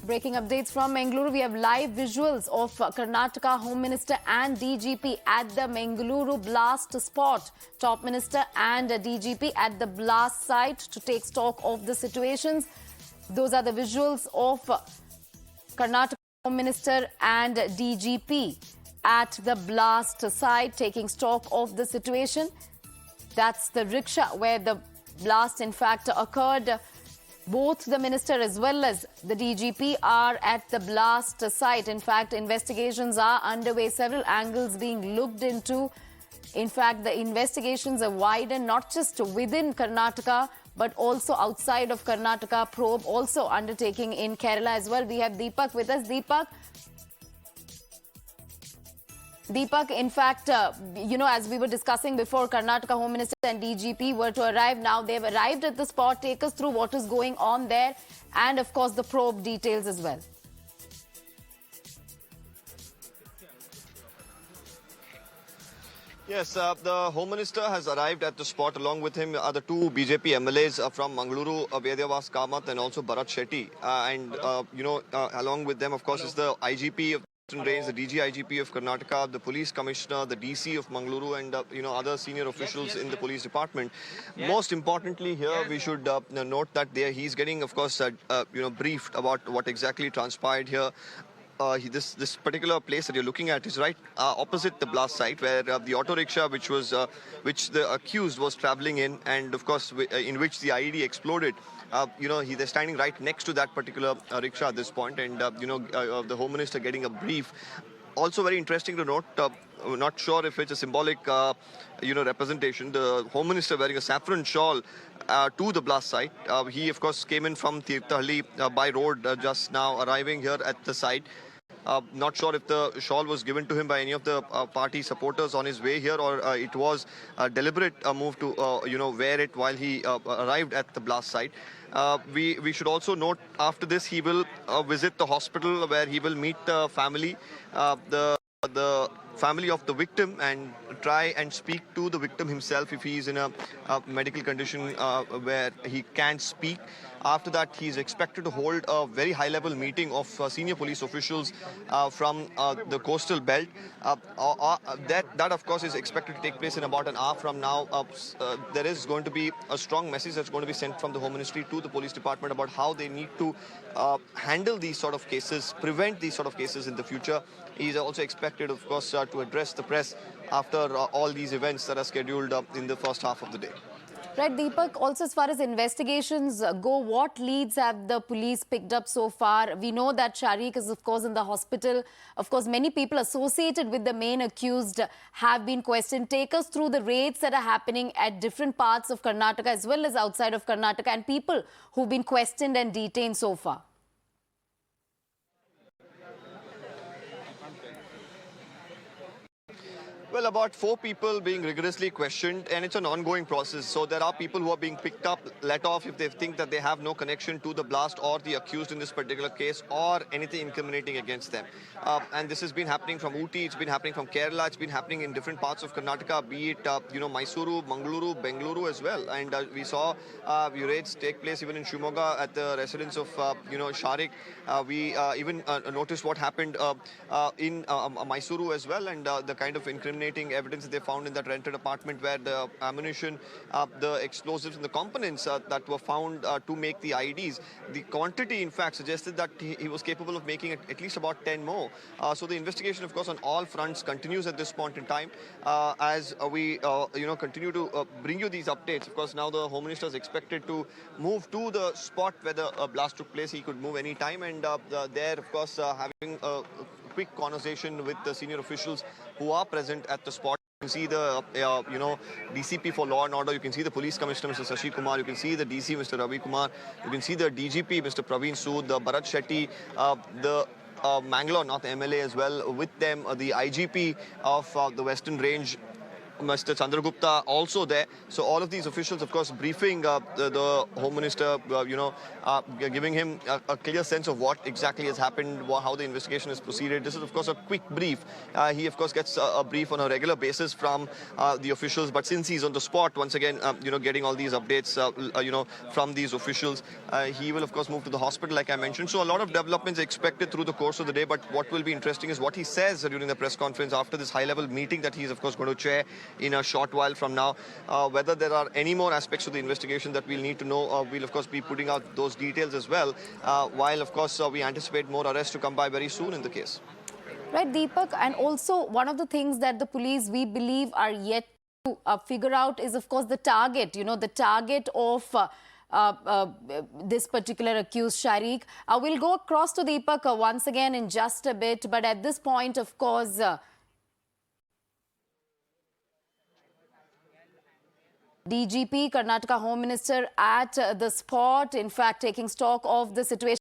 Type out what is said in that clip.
Breaking updates from Mangaluru. We have live visuals of Karnataka Home Minister and DGP at the Mangaluru blast spot. Top Minister and DGP at the blast site to take stock of the situations. Those are the visuals of Karnataka Home Minister and DGP at the blast site taking stock of the situation. That's the rickshaw where the blast in fact occurred. Both the minister as well as the DGP are at the blast site. In fact, investigations are underway, several angles being looked into. In fact, the investigations are widened not just within Karnataka, but also outside of Karnataka. Probe also undertaking in Kerala as well. We have Deepak with us. Deepak, in fact, as we were discussing before, Karnataka Home Minister and DGP were to arrive. Now they've arrived at the spot. Take us through what is going on there and, of course, the probe details as well. Yes, the Home Minister has arrived at the spot. Along with him are the two BJP MLAs from Mangaluru, Vedyavas Kamath and also Bharat Shetty. Along with them, of course, is the IGP of range, the DG IGP of Karnataka, the police commissioner, the DC of Mangaluru, and other senior officials in the police department. Most importantly, here we should note that he's getting, of course, briefed about what exactly transpired here. This particular place that you're looking at is right opposite the blast site, where the auto rickshaw, which the accused was traveling in, and of course in which the IED exploded. They're standing right next to that particular rickshaw at this point, and the Home Minister getting a brief. Also very interesting to note, not sure if it's a symbolic, representation. The Home Minister wearing a saffron shawl to the blast site. He, of course, came in from Tirthahalli by road just now, arriving here at the site. Not sure if the shawl was given to him by any of the party supporters on his way here, or it was a deliberate move to, wear it while he arrived at the blast site. We should also note, after this, he will visit the hospital where he will meet the family, the family of the victim, and try and speak to the victim himself if he is in a medical condition where he can't speak. After that, he is expected to hold a very high-level meeting of senior police officials from the coastal belt. That, of course, is expected to take place in about an hour from now. There is going to be a strong message that's going to be sent from the Home Ministry to the police department about how they need to handle these sort of cases, prevent these sort of cases in the future. He is also expected, of course, to address the press after all these events that are scheduled in the first half of the day. Right, Deepak, also as far as investigations go, what leads have the police picked up so far? We know that Sharik is, of course, in the hospital. Of course, many people associated with the main accused have been questioned. Take us through the raids that are happening at different parts of Karnataka as well as outside of Karnataka, and people who've been questioned and detained so far. Well, about 4 people being rigorously questioned, and it's an ongoing process. So there are people who are being picked up, let off if they think that they have no connection to the blast or the accused in this particular case, or anything incriminating against them. And this has been happening from Ooty, it's been happening from Kerala, it's been happening in different parts of Karnataka, be it Mysuru, Mangaluru, Bengaluru as well. And we saw raids take place even in Shimoga at the residence of Sharik. We even noticed what happened in Mysuru as well, and the kind of incriminating evidence that they found in that rented apartment, where the ammunition, the explosives and the components that were found to make the IEDs, the quantity in fact suggested that he was capable of making at least about 10 more. So the investigation, of course, on all fronts continues at this point in time. As we continue to bring you these updates. Of course, now the Home Minister is expected to move to the spot where the blast took place. He could move any time, and there, of course, having a quick conversation with the senior officials who are present at the spot. You can see the DCP for Law and Order. You can see the Police Commissioner, Mr. Shashi Kumar. You can see the DC, Mr. Ravi Kumar. You can see the DGP, Mr. Praveen Sood, the Bharat Shetty, the Mangalore North MLA as well. With them, the IGP of the Western Range, Mr. Chandragupta also there. So all of these officials, of course, briefing the Home Minister, giving him a clear sense of what exactly has happened, how the investigation is proceeded. This is, of course, a quick brief. He, of course, gets a brief on a regular basis from the officials. But since he's on the spot, once again, getting all these updates, from these officials, he will, of course, move to the hospital, like I mentioned. So a lot of developments are expected through the course of the day. But what will be interesting is what he says during the press conference after this high-level meeting that he's, of course, going to chair in a short while from now. Whether there are any more aspects to the investigation that we'll need to know, we'll, of course, be putting out those details as well. While, of course, we anticipate more arrests to come by very soon in the case. Right, Deepak, and also one of the things that the police, we believe, are yet to figure out is, of course, the target, the target of this particular accused, Sharik. We'll go across to Deepak once again in just a bit, but at this point, of course, DGP, Karnataka Home Minister at the spot, in fact, taking stock of the situation.